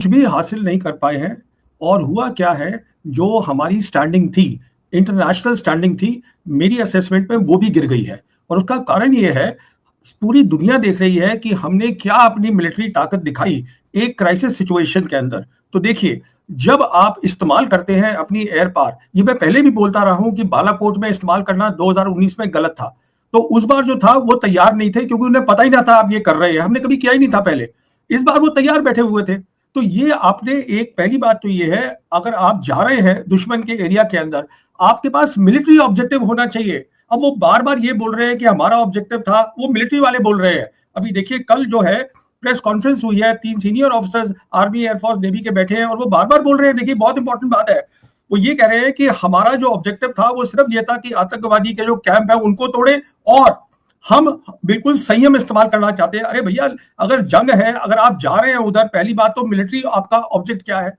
कुछ भी हासिल नहीं कर पाए हैं। और हुआ क्या है, जो हमारी स्टैंडिंग थी, इंटरनेशनल स्टैंडिंग थी, मेरी असेसमेंट में वो भी गिर गई है। और उसका कारण ये है, पूरी दुनिया देख रही है कि हमने क्या अपनी मिलिट्री ताकत दिखाई एक क्राइसिस सिचुएशन के अंदर। तो देखिए, जब आप इस्तेमाल करते हैं अपनी एयर पावर, ये मैं पहले भी बोलता रहा हूं कि बालाकोट में इस्तेमाल करना 2019 में गलत था। तो उस बार जो था वो तैयार नहीं थे, क्योंकि उन्हें पता ही ना था आप ये कर रहे हैं, हमने कभी किया ही नहीं था पहले। इस बार वो तैयार बैठे हुए थे। तो ये आपने एक पहली बात तो ये है, अगर आप जा रहे हैं दुश्मन के एरिया के अंदर, आपके पास मिलिट्री ऑब्जेक्टिव होना चाहिए। अब वो बार बार ये बोल रहे हैं कि हमारा ऑब्जेक्टिव था, वो मिलिट्री वाले बोल रहे हैं। अभी देखिए, कल जो है प्रेस कॉन्फ्रेंस हुई है, 3 senior officers army, air force, navy के बैठे हैं और वो बार बार बोल रहे हैं, देखिए बहुत इंपॉर्टेंट बात है, वो ये कह रहे हैं कि हमारा जो ऑब्जेक्टिव था वो सिर्फ ये था कि आतंकवादी के जो कैंप है उनको तोड़े, और हम बिल्कुल संयम इस्तेमाल करना चाहते हैं। अरे भैया, अगर जंग है, अगर आप जा रहे हैं उधर, पहली बात तो मिलिट्री आपका ऑब्जेक्ट क्या है?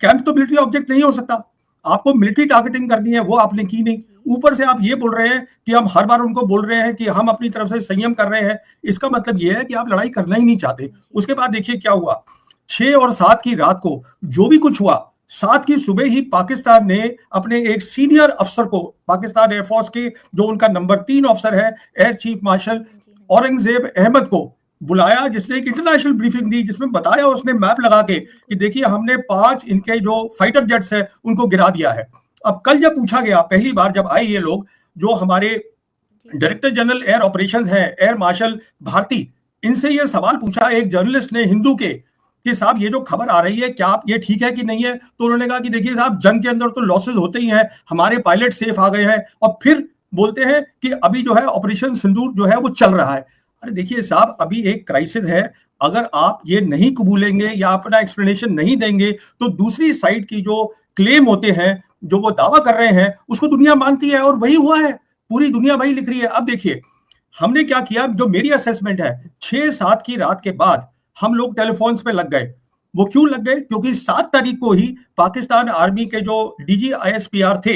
कैंप तो मिलिट्री ऑब्जेक्ट नहीं हो सकता। आपको मिलिट्री टारगेटिंग करनी है, वो आपने की नहीं। ऊपर से आप ये बोल रहे हैं कि हम हर बार उनको बोल रहे हैं कि हम अपनी तरफ से संयम कर रहे हैं। इसका मतलब ये है कि आप लड़ाई करना ही नहीं चाहते। उसके बाद देखिए क्या हुआ, 6 और 7 की रात को जो भी कुछ हुआ, 7 की सुबह ही पाकिस्तान ने अपने एक सीनियर अफसर को, पाकिस्तान एयरफोर्स के जो उनका नंबर 3 अफसर है, air chief marshal Aurangzeb Ahmed को बुलाया, जिसने एक इंटरनेशनल ब्रीफिंग दी, जिसमें बताया उसने मैप लगा के कि देखिए हमने 5 इनके जो फाइटर जेट्स है उनको गिरा दिया है। अब कल जब पूछा गया, पहली बार जब आए ये लोग, जो हमारे डायरेक्टर जनरल एयर ऑपरेशंस है, एयर मार्शल भारती, इनसे ये सवाल पूछा एक जर्नलिस्ट ने हिंदू के, कि साहब ये जो खबर आ रही है क्या आप ये ठीक है कि नहीं है? तो उन्होंने कहा कि देखिए साहब, जंग के अंदर तो लॉसेस होते ही हैं, हमारे पायलट सेफ आ गए हैं, और फिर बोलते हैं कि अभी जो है ऑपरेशन सिंदूर जो है वो चल रहा है। अरे देखिए साहब, अभी एक क्राइसिस है, अगर आप ये नहीं कबूलेंगे या अपना एक्सप्लेनेशन नहीं देंगे, तो दूसरी साइड की जो क्लेम होते हैं, जो वो दावा कर रहे हैं, उसको दुनिया मानती है, और वही हुआ है। पूरी दुनिया वही लिख रही है। अब देखिए हमने क्या किया, जो मेरी असेसमेंट है, 6-7 की रात के बाद हम लोग टेलीफोन्स पे लग गए। वो क्यों लग गए? क्योंकि 7 तारीख को ही पाकिस्तान आर्मी के जो डीजी आईएसपीआर थे,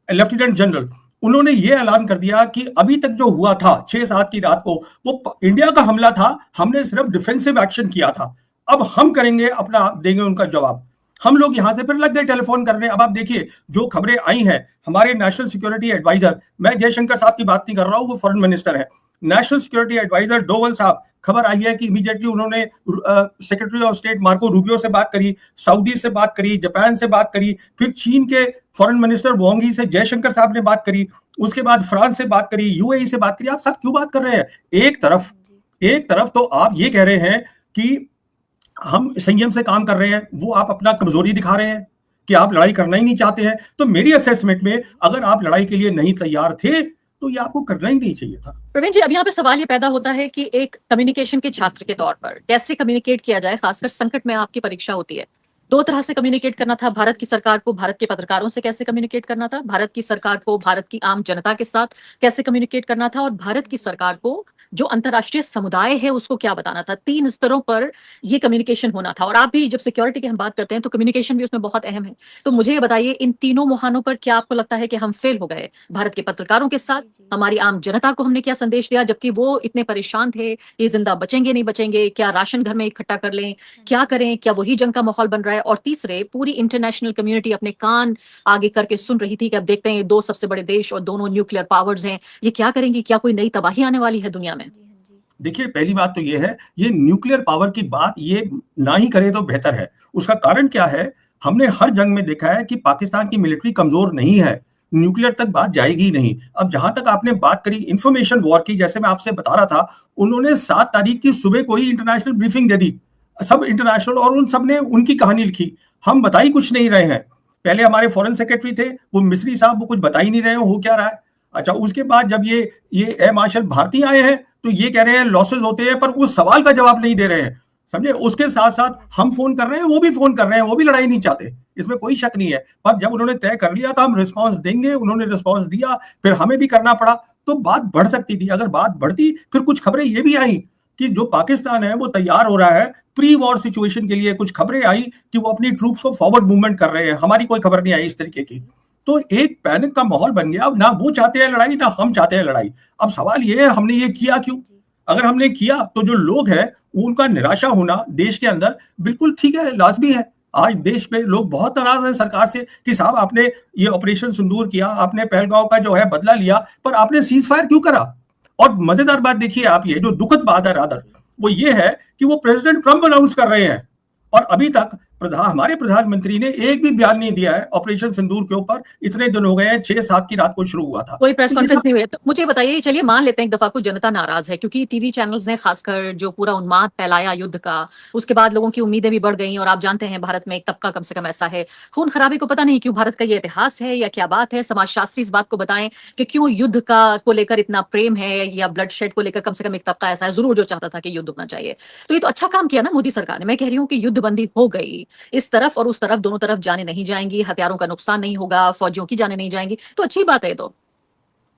लेफ्टिनेंट जनरल, उन्होंने ये ऐलान कर दिया कि अभी तक जो हुआ था 6-7 की रात को, वो इंडिया का हमला था, हमने सिर्फ डिफेंसिव एक्शन किया था। अब हम करेंगे अपना, देंगे उनका जवाब। हम लोग यहां से फिर लग गए टेलीफोन करने। अब आप देखिए जो खबरें आई हैं, हमारे नेशनल सिक्योरिटी एडवाइजर, मैं जयशंकर साहब की बात नहीं कर रहा हूं, वो फॉरेन मिनिस्टर है, नेशनल सिक्योरिटी एडवाइजर डोवल साहब, खबर आई है कि इमीडिएटली उन्होंने secretary of state Marco Rubio से बात करी, सऊदी से बात करी, जापान से बात करी, फिर चीन के फॉरेन मिनिस्टर वांग यी से जयशंकर साहब ने बात करी, उसके बाद फ्रांस से बात करी, यूएई से बात करी। आप सब क्यों बात कर रहे हैं? एक तरफ तो आप ये कह रहे हैं कि हम संयम से काम कर रहे हैं, वो आप अपना कमजोरी दिखा रहे हैं कि आप लड़ाई करना ही नहीं चाहते हैं। तो मेरी असेसमेंट में, अगर आप लड़ाई के लिए नहीं तैयार थे तो ये आपको करना ही नहीं चाहिए था। प्रवीण जी, अब यहाँ पे सवाल ये पैदा होता है कि एक कम्युनिकेशन के छात्र के तौर पर कैसे कम्युनिकेट किया जाए, खासकर संकट में आपकी परीक्षा होती है। 2 तरह से कम्युनिकेट करना था, भारत की सरकार को भारत के पत्रकारों से कैसे कम्युनिकेट करना था, भारत की सरकार को भारत की आम जनता के साथ कैसे कम्युनिकेट करना था, और भारत की सरकार को जो अंतर्राष्ट्रीय समुदाय है उसको क्या बताना था। 3 स्तरों पर ये कम्युनिकेशन होना था। और आप भी जब सिक्योरिटी की हम बात करते हैं तो कम्युनिकेशन भी उसमें बहुत अहम है। तो मुझे ये बताइए, इन तीनों मुहानों पर क्या आपको लगता है कि हम फेल हो गए? भारत के पत्रकारों के साथ हमारी आम जनता को हमने क्या संदेश दिया, जबकि वो इतने परेशान थे, ये जिंदा बचेंगे नहीं बचेंगे, क्या राशन घर में इकट्ठा कर लें, क्या करें, क्या वही जंग का माहौल बन रहा है? और तीसरे, पूरी इंटरनेशनल कम्युनिटी अपने कान आगे करके सुन रही थी कि अब देखते हैं ये 2 सबसे बड़े देश और दोनों न्यूक्लियर पावर्स हैं, ये क्या करेंगी, क्या कोई नई तबाही आने वाली है दुनिया में? देखिए पहली बात तो ये है, ये न्यूक्लियर पावर की बात ये ना ही करे तो बेहतर है। उसका कारण क्या है, हमने हर जंग में देखा है कि पाकिस्तान की मिलिट्री कमजोर नहीं है, न्यूक्लियर तक बात जाएगी नहीं। अब जहां तक आपने बात करी इंफॉर्मेशन वॉर की, जैसे मैं आपसे बता रहा था, उन्होंने 7 तारीख की सुबह को ही इंटरनेशनल ब्रीफिंग दे दी, सब इंटरनेशनल, और उन सब ने उनकी कहानी लिखी। हम बता ही कुछ नहीं रहे हैं। पहले हमारे फॉरेन सेक्रेटरी थे वो मिस्री साहब, वो कुछ बता ही नहीं रहे हो क्या रहा है। अच्छा, उसके बाद जब ये एयर मार्शल भारती आए हैं तो ये कह रहे हैं लॉसेस होते हैं, पर उस सवाल का जवाब नहीं दे रहे हैं, समझे। उसके साथ साथ हम फोन कर रहे हैं, वो भी फोन कर रहे हैं, वो भी लड़ाई नहीं चाहते, इसमें कोई शक नहीं है। पर जब उन्होंने तय कर लिया था हम रिस्पांस देंगे, उन्होंने रिस्पांस दिया, फिर हमें भी करना पड़ा, तो बात बढ़ सकती थी। अगर बात बढ़ती, फिर कुछ खबरें ये भी आई कि जो पाकिस्तान है वो तैयार हो रहा है प्री वॉर सिचुएशन के लिए। कुछ खबरें आई कि वो अपनी ट्रूप्स को फॉरवर्ड मूवमेंट कर रहे हैं, हमारी कोई खबर नहीं आई इस तरीके की। तो एक पैनिक का माहौल बन गया। अब ना वो चाहते हैं लड़ाई, ना हम चाहते हैं लड़ाई। अब सवाल ये है हमने ये किया क्यों? अगर हमने किया तो जो लोग हैं उनका निराशा होना देश के अंदर बिल्कुल ठीक है, लाजमी है। आज देश में लोग बहुत नाराज हैं सरकार से कि साहब आपने ये ऑपरेशन सिंदूर किया, आपने पहलगांव का जो है बदला लिया, पर आपने सीज फायर क्यों करा? और मजेदार बात देखिए आप, ये जो दुखद बात है रादर, वो ये है कि वो प्रेसिडेंट ट्रंप अनाउंस कर रहे हैं और अभी तक हमारे प्रधानमंत्री ने एक भी बयान नहीं दिया है ऑपरेशन सिंदूर के ऊपर। इतने दिन हो गए हैं, 6-7 की रात को शुरू हुआ था, कोई प्रेस तो कॉन्फ्रेंस नहीं हुई है। तो मुझे बताइए, चलिए मान लेते हैं एक दफा को जनता नाराज है क्योंकि टीवी चैनल्स ने खासकर जो पूरा उन्माद फैलाया युद्ध का, उसके बाद लोगों की उम्मीदें भी बढ़ गई और आप जानते हैं भारत में एक तबका कम से कम ऐसा है, खून खराबे को पता नहीं क्यों भारत का ये इतिहास है या क्या बात है, समाजशास्त्री इस बात को बताएं कि क्यों युद्ध का को लेकर इतना प्रेम है या ब्लड शेड को लेकर कम से कम एक तबका ऐसा है जरूर जो चाहता था कि युद्ध होना चाहिए। तो ये तो अच्छा काम किया ना मोदी सरकार ने। मैं कह रही हूँ कि युद्ध बंदी हो गई, इस तरफ और उस तरफ दोनों तरफ जाने नहीं जाएंगी, हथियारों का नुकसान नहीं होगा, फौजियों की जाने नहीं जाएंगी, तो अच्छी बात है ये तो।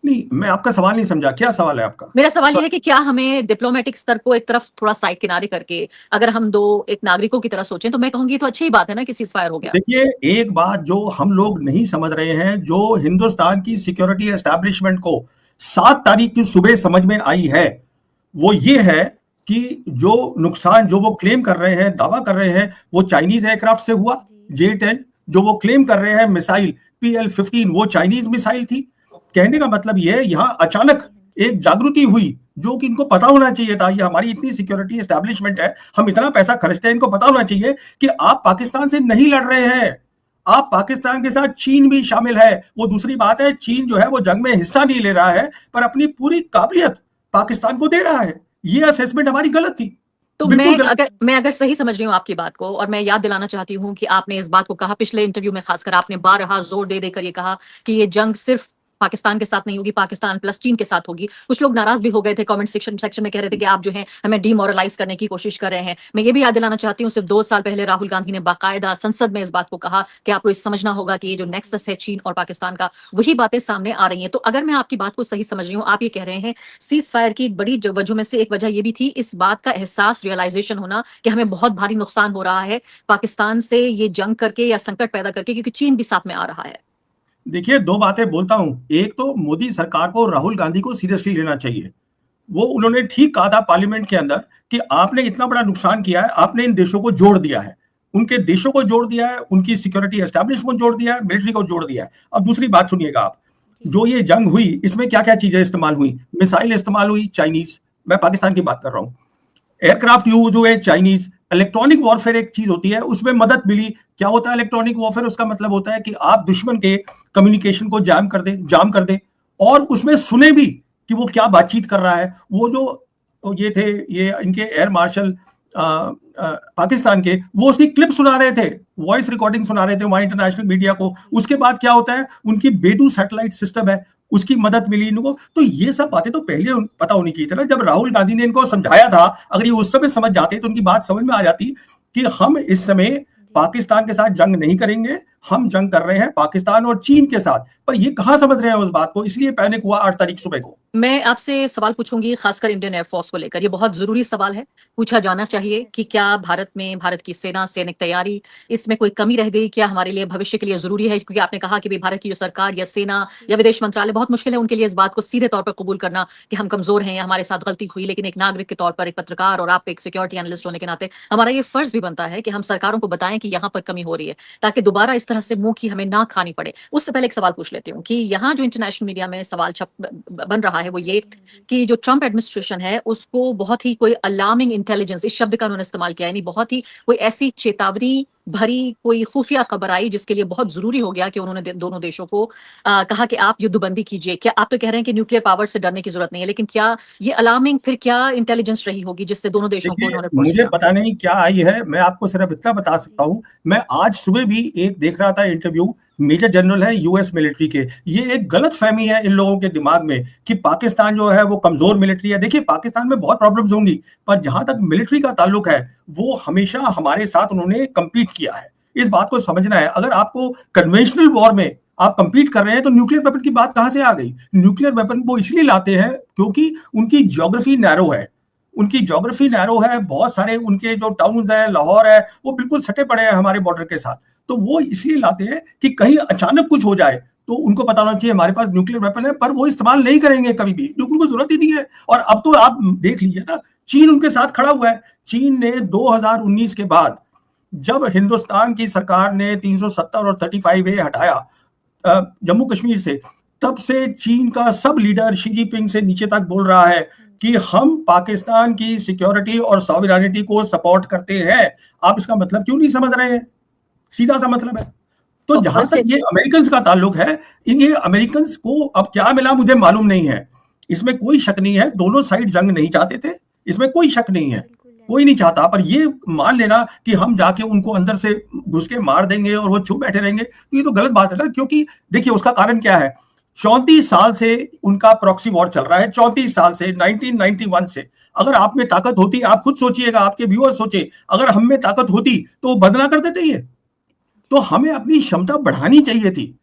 नहीं, मैं आपका सवाल नहीं समझा, क्या सवाल है आपका? मेरा सवाल यह है कि क्या हमें डिप्लोमेटिक स्तर को एक तरफ थोड़ा साइड किनारे करके अगर हम दो एक नागरिकोों की तरह सोचें तो मैं कहूंगी तो अच्छी ही बात है ना कि सीज फायर हो गया। देखिए, एक बात जो हम लोग नहीं समझ रहे हैं, जो हिंदुस्तान की सिक्योरिटी एस्टैब्लिशमेंट को 7 तारीख की सुबह समझ में आई है, वो ये है कि जो नुकसान जो वो क्लेम कर रहे हैं, दावा कर रहे हैं, वो चाइनीज एयरक्राफ्ट से हुआ J-10। जो वो क्लेम कर रहे हैं मिसाइल PL-15, वो चाइनीज मिसाइल थी। कहने का मतलब ये है, यहां अचानक एक जागृति हुई जो कि इनको पता होना चाहिए था। ये हमारी इतनी सिक्योरिटी एस्टैब्लिशमेंट है, हम इतना पैसा खर्चते हैं, इनको पता होना चाहिए कि आप पाकिस्तान से नहीं लड़ रहे हैं, आप पाकिस्तान के साथ चीन भी शामिल है। वो दूसरी बात है, चीन जो है वो जंग में हिस्सा नहीं ले रहा है, पर अपनी पूरी काबिलियत पाकिस्तान को दे रहा है। ये असेसमेंट हमारी गलत थी। तो मैं अगर सही समझ रही हूँ आपकी बात को, और मैं याद दिलाना चाहती हूँ कि आपने इस बात को कहा पिछले इंटरव्यू में, खासकर आपने बारहा जोर दे देकर ये कहा कि ये जंग सिर्फ पाकिस्तान के साथ नहीं होगी, पाकिस्तान प्लस चीन के साथ होगी। कुछ लोग नाराज भी हो गए थे, कमेंट सेक्शन में कह रहे थे कि आप जो है हमें डिमोरलाइज करने की कोशिश कर रहे हैं। मैं ये भी याद दिलाना चाहती हूँ, सिर्फ 2 साल पहले राहुल गांधी ने बाकायदा संसद में इस बात को कहा कि आपको इस समझना होगा कि ये जो नेक्सस है चीन और पाकिस्तान का, वही बातें सामने आ रही हैं। तो अगर मैं आपकी बात को सही समझ रही हूँ, आप ये कह रहे हैं सीज फायर की एक बड़ी वजह में से एक वजह ये भी थी इस बात का एहसास, रियलाइजेशन होना कि हमें बहुत भारी नुकसान हो रहा है पाकिस्तान से ये जंग करके या संकट पैदा करके, क्योंकि चीन भी साथ में आ रहा है। देखिए, 2 बातें बोलता हूं। एक तो मोदी सरकार को राहुल गांधी को सीरियसली लेना चाहिए। वो उन्होंने ठीक कहा था पार्लियामेंट के अंदर कि आपने इतना बड़ा नुकसान किया है, आपने इन देशों को जोड़ दिया है, उनके देशों को जोड़ दिया है, उनकी सिक्योरिटी एस्टैब्लिशमेंट को जोड़ दिया है, मिलिट्री को जोड़ दिया है। अब दूसरी बात सुनिएगा आप, जो ये जंग हुई इसमें क्या क्या चीजें इस्तेमाल हुई? मिसाइल इस्तेमाल हुई चाइनीज, मैं पाकिस्तान की बात कर रहा हूं, एयरक्राफ्ट यूज हुए चाइनीज, इलेक्ट्रॉनिक वॉरफेयर एक चीज होती है, उसमें मदद मिली। क्या होता है इलेक्ट्रॉनिक वॉरफेयर? उसका मतलब होता है कि आप दुश्मन के कम्युनिकेशन को जाम कर दे और उसमें सुने भी कि वो क्या बातचीत कर रहा है। वो जो ये थे, ये इनके एयर मार्शल पाकिस्तान के, वो उसकी क्लिप सुना रहे थे, वॉइस रिकॉर्डिंग सुना रहे थे वहां इंटरनेशनल मीडिया को। उसके बाद क्या होता है, उनकी बेदू सैटेलाइट सिस्टम है, उसकी मदद मिली इनको। तो ये सब बातें तो पहले पता होनी चाहिए था ना, जब राहुल गांधी ने इनको समझाया था। अगर ये उस समय समझ जाते तो उनकी बात समझ में आ जाती कि हम इस समय पाकिस्तान के साथ जंग नहीं करेंगे, हम जंग कर रहे हैं पाकिस्तान और चीन के साथ। पर ये कहां समझ रहे हैं उस बात को, इसलिए पैनिक हुआ 8 तारीख सुबह को। मैं आपसे सवाल पूछूंगी खासकर इंडियन एयरफोर्स को लेकर, ये बहुत जरूरी सवाल है, पूछा जाना चाहिए कि क्या भारत में भारत की सेना, सैनिक तैयारी, इसमें कोई कमी रह गई क्या, हमारे लिए भविष्य के लिए जरूरी है? क्योंकि आपने कहा कि भाई भारत की जो सरकार या सेना या विदेश मंत्रालय, बहुत मुश्किल है उनके लिए इस बात को सीधे तौर पर कबूल करना कि हम कमजोर हैं या हमारे साथ गलती हुई, लेकिन एक नागरिक के तौर पर, एक पत्रकार और आप एक सिक्योरिटी एनालिस्ट होने के नाते हमारा ये फर्ज भी बनता है कि हम सरकारों को बताएं कि यहाँ पर कमी हो रही है, ताकि दोबारा इस तरह से मुंह की हमें ना खानी पड़े। उससे पहले एक सवाल पूछ लेती हूँ कि यहाँ जो इंटरनेशनल मीडिया में सवाल बन रहा है वो ये कि जो ट्रंप एडमिनिस्ट्रेशन है उसको बहुत ही कोई अलार्मिंग इंटेलिजेंस, इस शब्द का उन्होंने इस्तेमाल किया, यानी बहुत ही कोई ऐसी चेतावनी भरी कोई खुफिया खबर आई जिसके लिए बहुत जरूरी हो गया कि उन्होंने दोनों देशों को कहा कि आप युद्धबंदी कीजिए। क्या आप तो कह रहे हैं कि न्यूक्लियर पावर से डरने की जरूरत नहीं है, लेकिन क्या ये अलार्मिंग फिर क्या इंटेलिजेंस रही होगी जिससे दोनों देशों को उन्होंने मुझे पता नहीं क्या आई है, मैं आपको सिर्फ इतना बता सकता हूं। मैं आज सुबह भी एक देख रहा था इंटरव्यू, मेजर जनरल है यूएस मिलिट्री के। ये एक गलत फहमी है इन लोगों के दिमाग में कि पाकिस्तान जो है वो कमजोर मिलिट्री है। देखिए, पाकिस्तान में बहुत प्रॉब्लम्स होंगी, पर जहां तक मिलिट्री का ताल्लुक है वो हमेशा हमारे साथ उन्होंने कम्पीट किया है। इस बात को समझना है। अगर आपको कन्वेंशनल वॉर में आप कंपीट कर रहे हैं तो न्यूक्लियर वेपन की बात कहां से आ गई? न्यूक्लियर वेपन वो इसलिए लाते हैं क्योंकि उनकी ज्योग्राफी नैरो है, उनकी ज्योग्राफी नैरो है। बहुत सारे उनके जो टाउन्स है, लाहौर है, वो बिल्कुल सटे पड़े हैं हमारे बॉर्डर के साथ। तो वो इसलिए लाते हैं कि कहीं अचानक कुछ हो जाए तो उनको पता होना चाहिए हमारे पास न्यूक्लियर वेपन है, पर वो इस्तेमाल नहीं करेंगे कभी भी, क्योंकि उनको जरूरत ही नहीं है। और अब तो आप देख लीजिए ना, चीन उनके साथ खड़ा हुआ है। चीन ने 2019 के बाद जब हिंदुस्तान की सरकार ने 370 और 35A हटाया जम्मू कश्मीर से, तब से चीन का सब लीडर शी जिनपिंग से नीचे तक बोल रहा है कि हम पाकिस्तान की सिक्योरिटी और सॉवरेनिटी को सपोर्ट करते हैं। आप इसका मतलब क्यों नहीं समझ रहे हैं? सीधा सा मतलब है। तो जहां तक ये अमेरिकन का ताल्लुक है, ये अमेरिकन को अब क्या मिला मुझे मालूम नहीं है। इसमें कोई शक नहीं है, दोनों साइड जंग नहीं चाहते थे, इसमें कोई शक नहीं है, कोई नहीं चाहता। पर ये मान लेना कि हम जाके उनको अंदर से घुस के मार देंगे और वो चुप बैठे रहेंगे, तो ये तो गलत बात है ना। क्योंकि देखिए उसका कारण क्या है, 34 साल से उनका प्रॉक्सी वॉर चल रहा है, 34 साल से, 1991 से। अगर आप में ताकत होती, आप खुद सोचिएगा, आपके व्यूअर्स सोचे, अगर हम में ताकत होती तो वो बंद ना कर देते ये। तो हमें अपनी क्षमता बढ़ानी चाहिए थी।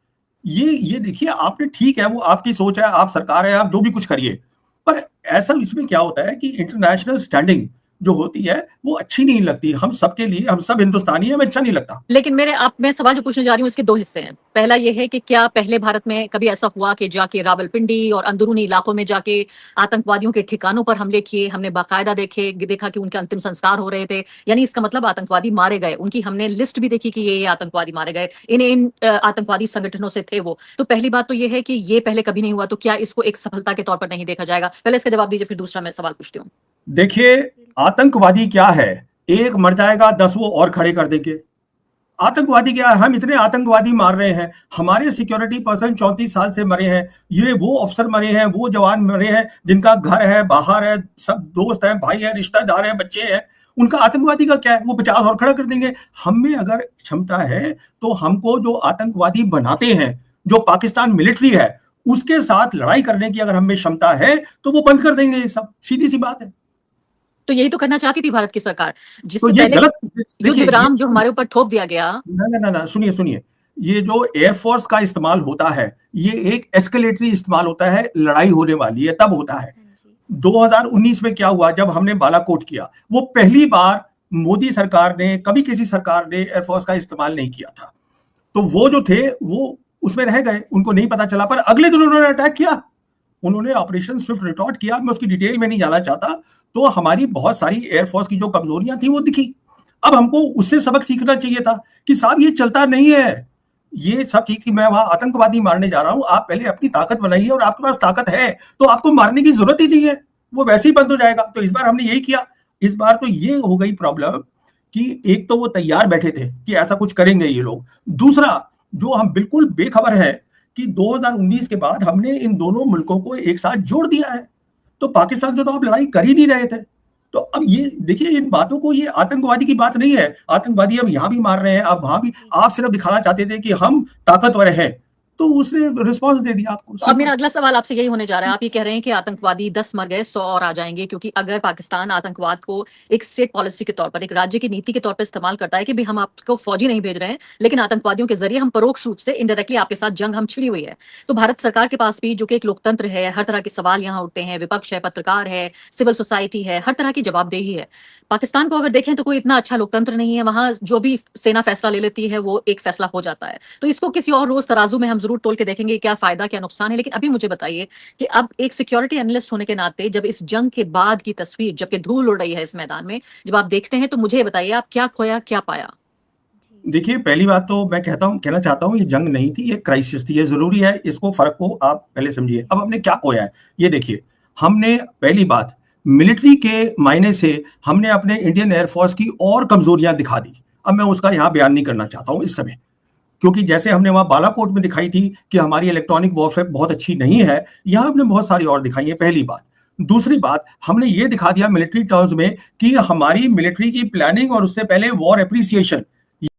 ये देखिए, आपने, ठीक है वो आपकी सोच है, आप सरकार है, आप जो भी कुछ करिए, पर ऐसा इसमें क्या होता है कि इंटरनेशनल स्टैंडिंग जो होती है वो अच्छी नहीं लगती हम सबके लिए। हम सब हिंदुस्तानी हैं, हमें अच्छा नहीं लगता। लेकिन मैं सवाल जो पूछने जा रही हूँ इसके दो हिस्से हैं। पहला ये है कि क्या पहले भारत में कभी ऐसा हुआ कि जाके रावलपिंडी और अंदरूनी इलाकों में जाके आतंकवादियों के ठिकानों पर हमले किए, हमने बाकायदा देखा कि उनके अंतिम संस्कार हो रहे थे, यानी इसका मतलब आतंकवादी मारे गए, उनकी हमने लिस्ट भी देखी कि ये आतंकवादी मारे गए, इन आतंकवादी संगठनों से थे वो। तो पहली बात तो ये है कि ये पहले कभी नहीं हुआ, तो क्या इसको एक सफलता के तौर पर नहीं देखा जाएगा? पहले इसका जवाब दीजिए, फिर दूसरा मैं सवाल पूछती हूँ। देखिए, आतंकवादी क्या है, एक मर जाएगा 10 वो और खड़े कर देंगे। आतंकवादी क्या है, हम इतने आतंकवादी मार रहे हैं, हमारे सिक्योरिटी पर्सन 34 साल से मरे हैं, ये वो अफसर मरे हैं, वो जवान मरे हैं जिनका घर है, बाहर है, सब दोस्त हैं, भाई है, रिश्तेदार है, बच्चे हैं, उनका आतंकवादी का क्या है? वो 50 और खड़ा कर देंगे। हम में अगर क्षमता है तो हमको जो आतंकवादी बनाते हैं, जो पाकिस्तान मिलिट्री है, उसके साथ लड़ाई करने की अगर हमें क्षमता है तो वो बंद कर देंगे। ये सब सीधी सी बात है। तो यही तो करना चाहती थी भारत की सरकार, जिससे तो ये पहले गलत, युद्ध विराम जो हमारे ऊपर थोप दिया गया। ना, सुनिए, ये जो एयरफोर्स का इस्तेमाल होता है, ये एक एस्केलेटरी इस्तेमाल होता है, लड़ाई होने वाली है तब होता है। 2019 में क्या हुआ, जब हमने बालाकोट किया, वो पहली बार मोदी सरकार ने, कभी किसी सरकार ने एयरफोर्स का इस्तेमाल नहीं किया था। तो वो जो थे वो उसमें रह गए, उनको नहीं पता चला, पर अगले दिन उन्होंने अटैक किया, उन्होंने ऑपरेशन स्विफ्ट रिटॉर्ट किया। मैं उसकी डिटेल में नहीं जाना चाहता। तो हमारी बहुत सारी एयरफोर्स की जो कमजोरियां थी वो दिखी। अब हमको उससे सबक सीखना चाहिए था कि साहब ये चलता नहीं है, ये सब चीज की मैं वहां आतंकवादी मारने जा रहा हूं, आप पहले अपनी ताकत बनाइए, और आपके पास ताकत है तो आपको मारने की जरूरत ही नहीं है, वो वैसे ही बंद हो जाएगा। तो इस बार हमने यही किया। इस बार तो ये हो गई प्रॉब्लम कि एक तो वो तैयार बैठे थे कि ऐसा कुछ करेंगे ये लोग, दूसरा जो हम बिल्कुल बेखबर है कि 2019 के बाद हमने इन दोनों मुल्कों को एक साथ जोड़ दिया है। तो पाकिस्तान से तो आप लड़ाई कर ही नहीं रहे थे। तो अब ये देखिए, इन बातों को, ये आतंकवादी की बात नहीं है। आतंकवादी हम यहां भी मार रहे हैं, अब वहां भी। आप सिर्फ दिखाना चाहते थे कि हम ताकतवर हैं, तो उसने रिस्पांस दे दिया आपको। तो अब मेरा अगला सवाल आपसे यही होने जा रहा है। आप ये कह रहे हैं कि आतंकवादी 10 मर गए, 100 और आ जाएंगे, क्योंकि अगर पाकिस्तान आतंकवाद को एक स्टेट पॉलिसी के तौर पर, एक राज्य की नीति के तौर पर इस्तेमाल करता है कि भाई हम आपको फौजी नहीं भेज रहे हैं, लेकिन आतंकवादियों के जरिए हम परोक्ष रूप से, इनडायरेक्टली आपके साथ जंग हम छिड़ी हुई है। तो भारत सरकार के पास भी, जो कि एक लोकतंत्र है, हर तरह के सवाल यहाँ उठते हैं, विपक्ष है, पत्रकार है, सिविल सोसाइटी है, हर तरह की जवाबदेही है। पाकिस्तान को अगर देखें तो कोई इतना अच्छा लोकतंत्र नहीं है, वहां जो भी सेना फैसला ले लेती है वो एक फैसला हो जाता है। तो इसको किसी और रोज तराजू में हम जरूर तोल के देखेंगे क्या फायदा क्या नुकसान है। लेकिन अभी मुझे बताइए कि अब एक सिक्योरिटी एनालिस्ट होने के नाते, जब इस जंग के बाद की तस्वीर, जबकि धूल उड़ रही है इस मैदान में, जब आप देखते हैं, तो मुझे बताइए आप क्या खोया क्या पाया? देखिए, पहली बात तो मैं कहना चाहता हूं, ये जंग नहीं थी, ये क्राइसिस थी। ये जरूरी है, इसको फर्क को आप पहले समझिए। अब हमने क्या खोया है ये देखिए। हमने, पहली बात, मिलिट्री के मायने से हमने अपने इंडियन एयरफोर्स की और कमजोरियां दिखा दी। अब मैं उसका यहां बयान नहीं करना चाहता हूं इस समय, क्योंकि जैसे हमने वहां बालाकोट में दिखाई थी कि हमारी इलेक्ट्रॉनिक वॉरफेयर बहुत अच्छी नहीं है, यहां हमने बहुत सारी और दिखाई है, पहली बात। दूसरी बात, हमने ये दिखा दिया मिलिट्री टर्म्स में कि हमारी मिलिट्री की प्लानिंग और उससे पहले वॉर एप्रिसिएशन,